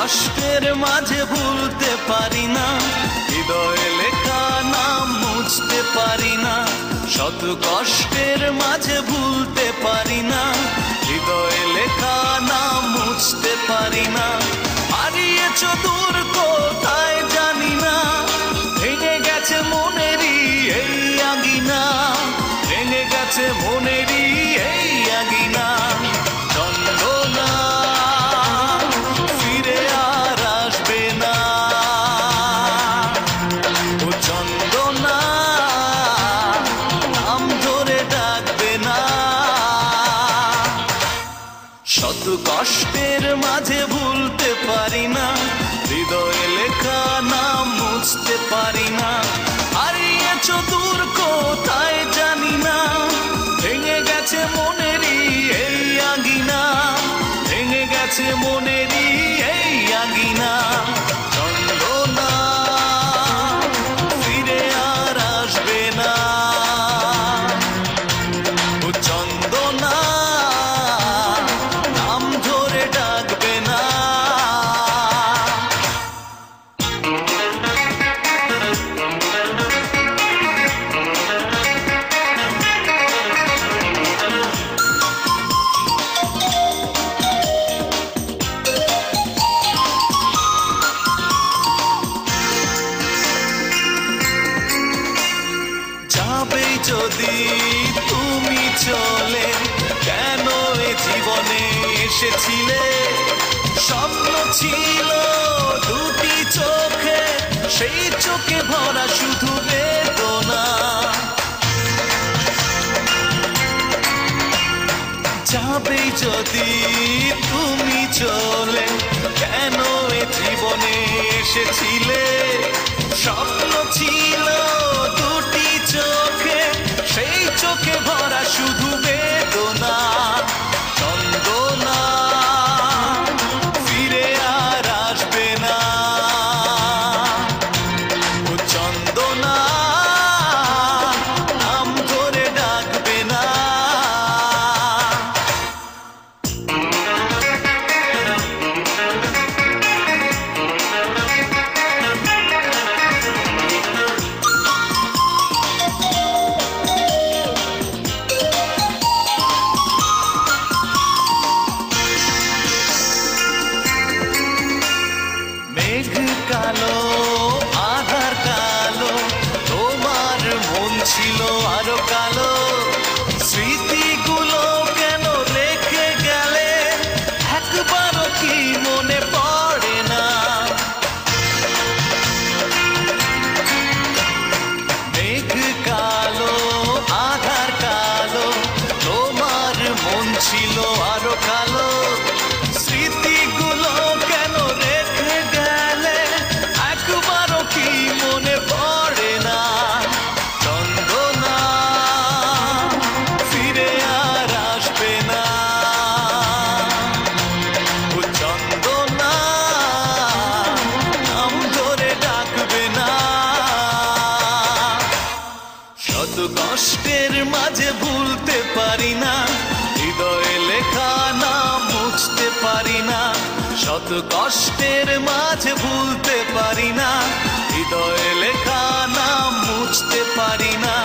কষ্টের মাঝে ভুলতে পারি না, হৃদয়ে লেখা নাম মুছতে পারি না। শত কষ্টের মাঝে ভুলতে পারি না, হৃদয়ে লেখা নাম মুছতে পারি না। হারিয়েছ দূর কোথায় জানি না, ভেঙে গেছে মনেরই এই আঙিনা, ভেঙে গেছে মনেরই এই আঙিনা। চন্দনা ফিরে আর আসবে না, ও চন্দনা নাম ধরে ডাকবে না। শত কষ্টের মাঝে ভুলতে পারি না, হৃদয়ে লেখা নাম মুছতে পারি না। হারিয়েছ দূর কোথায় জানি না, ভেঙে গেছে মনেরই এই আঙিনা, ভেঙে গেছে মনেরই এই আঙিনা। চন্দনা ফিরে আর আসবে না, ও চন্দনা নাম ধরে ডাকবে না। যাবে যদি তুমি চলে, কেন এ জীবনে এসেছিলে? স্বপ্ন ছিল দুটি চোখে, সেই চোখে ভরা শুধু বেদনা। যাবে যদি তুমি চলে, কেন এ জীবনে এসেছিলে? স্বপ্ন ছিল দুটি চোখে, সেই চোখে ভরা শুধু বেদনা। চন্দনা ফিরে আর আসবে না, ও চন্দনা নাম ধরে ডাকবে না। মেঘ কালো আধার কালো, তোমার মন ছিল আরো কালো। স্মৃতিগুলো কেন রেখে গেলে, একবারও কি মনে পড়ে না? মেঘ কালো আধার কালো, তোমার মন ছিল আরো কালো। স্মৃতিগুলো কেন রেখে গেলে, একবারও কি মনে পড়ে না? চন্দনা ফিরে আর আসবে না, ও চন্দনা নাম ধরে ডাকবে না। শত কষ্টের মাঝে ভুলতে পারি না, হৃদয়ে লেখা নাম মুছতে পারি না। শত কষ্টের মাঝে ভুলতে পারি না, হৃদয়ে লেখা নাম মুছতে পারি না।